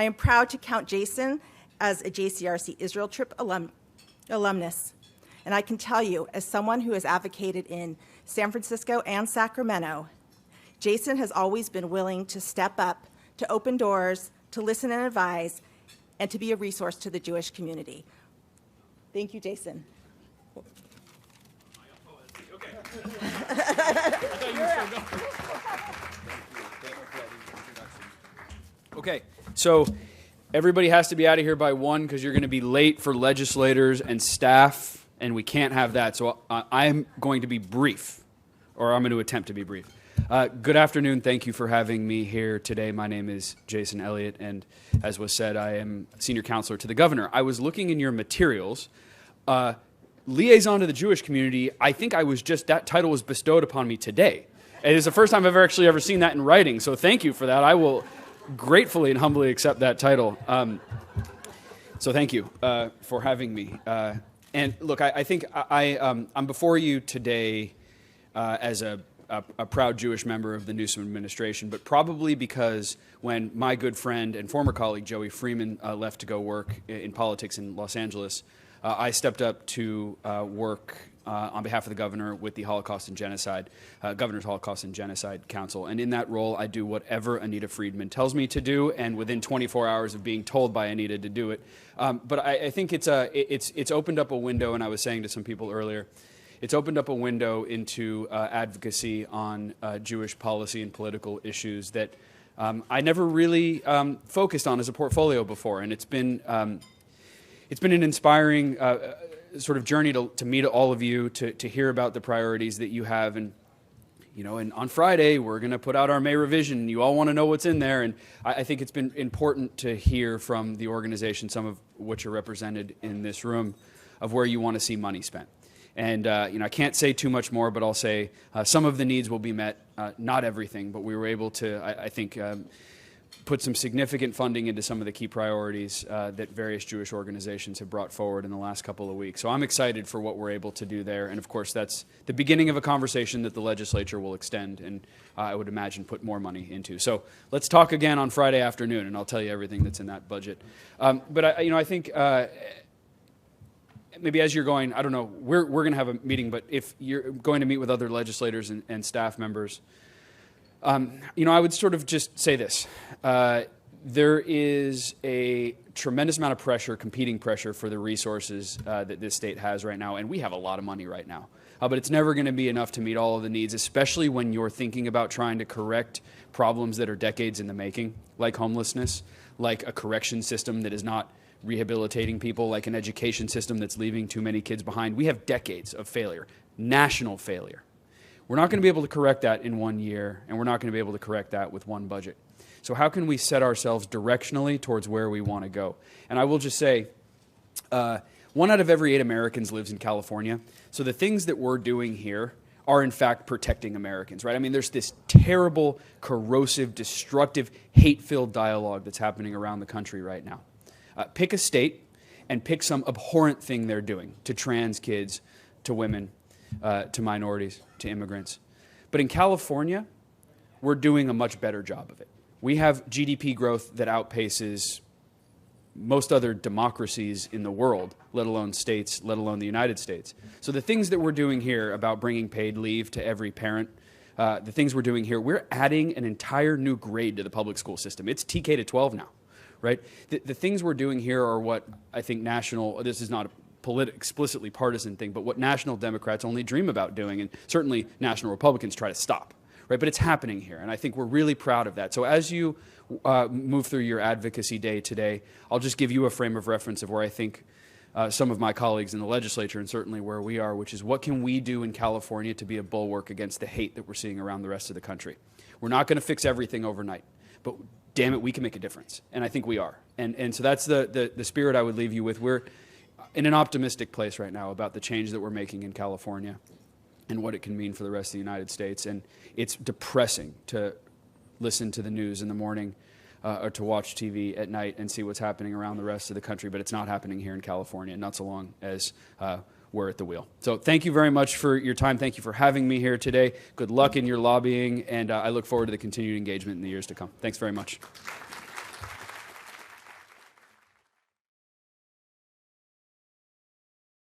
I am proud to count Jason as a JCRC Israel trip alumnus. And I can tell you, as someone who has advocated in San Francisco and Sacramento, Jason has always been willing to step up, to open doors, to listen and advise, and to be a resource to the Jewish community. Thank you, Jason. Okay, so everybody has to be out of here by 1 because you're going to be late for legislators and staff, and we can't have that. So I'm going to be brief, or I'm going to attempt to be brief. Good afternoon. Thank you for having me here today. My name is Jason Elliott, and as was said, I am senior counselor to the governor. I was looking in your materials. Liaison to the Jewish community, I think that title was bestowed upon me today. It is the first time I've actually ever seen that in writing, so thank you for that. I will gratefully and humbly accept that title. So thank you for having me. And look, I think I'm before you today as a proud Jewish member of the Newsom administration, but probably because when my good friend and former colleague Joey Freeman left to go work in politics in Los Angeles, I stepped up to work on behalf of the governor with the Holocaust and Genocide, Governor's Holocaust and Genocide Council. And in that role, I do whatever Anita Friedman tells me to do, and within 24 hours of being told by Anita to do it. But I think it's opened up a window, and I was saying to some people earlier, it's opened up a window into advocacy on Jewish policy and political issues that I never really focused on as a portfolio before, and it's been an inspiring sort of journey to meet all of you, to hear about the priorities that you have. And, you know, and on Friday, we're going to put out our May revision. You all want to know what's in there. And I think it's been important to hear from the organization, some of which are represented in this room, of where you want to see money spent. And, you know, I can't say too much more, but I'll say some of the needs will be met, not everything, but we were able to, I think, put some significant funding into some of the key priorities that various Jewish organizations have brought forward in the last couple of weeks. So I'm excited for what we're able to do there. And of course, that's the beginning of a conversation that the legislature will extend and I would imagine put more money into. So let's talk again on Friday afternoon and I'll tell you everything that's in that budget. But I think maybe as you're going, I don't know, we're going to have a meeting, but if you're going to meet with other legislators and staff members, you know, I would sort of just say this. There is a tremendous amount of pressure, competing pressure for the resources that this state has right now, and we have a lot of money right now. But it's never going to be enough to meet all of the needs, especially when you're thinking about trying to correct problems that are decades in the making, like homelessness, like a correction system that is not rehabilitating people, like an education system that's leaving too many kids behind. We have decades of failure, national failure. We're not going to be able to correct that in 1 year, and we're not going to be able to correct that with one budget. So how can we set ourselves directionally towards where we want to go? And I will just say, 1 out of every 8 Americans lives in California. So the things that we're doing here are in fact protecting Americans, right? I mean, there's this terrible, corrosive, destructive, hate-filled dialogue that's happening around the country right now. Pick a state and pick some abhorrent thing they're doing to trans kids, to women, to minorities, to immigrants. But in California, we're doing a much better job of it. We have GDP growth that outpaces most other democracies in the world, let alone states, let alone the United States. So the things that we're doing here about bringing paid leave to every parent, the things we're doing here, we're adding an entire new grade to the public school system. It's TK to 12 now, right? The things we're doing here are what I think this is not a explicitly partisan thing, but what national Democrats only dream about doing, and certainly national Republicans try to stop, right? But it's happening here, and I think we're really proud of that. So as you move through your advocacy day today, I'll just give you a frame of reference of where I think some of my colleagues in the legislature, and certainly where we are, which is what can we do in California to be a bulwark against the hate that we're seeing around the rest of the country. We're not going to fix everything overnight, but damn it, we can make a difference, and I think we are. And so that's the spirit I would leave you with. We're in an optimistic place right now about the change that we're making in California and what it can mean for the rest of the United States. And it's depressing to listen to the news in the morning or to watch TV at night and see what's happening around the rest of the country, but it's not happening here in California, not so long as we're at the wheel. So thank you very much for your time. Thank you for having me here today. Good luck in your lobbying, and I look forward to the continued engagement in the years to come. Thanks very much.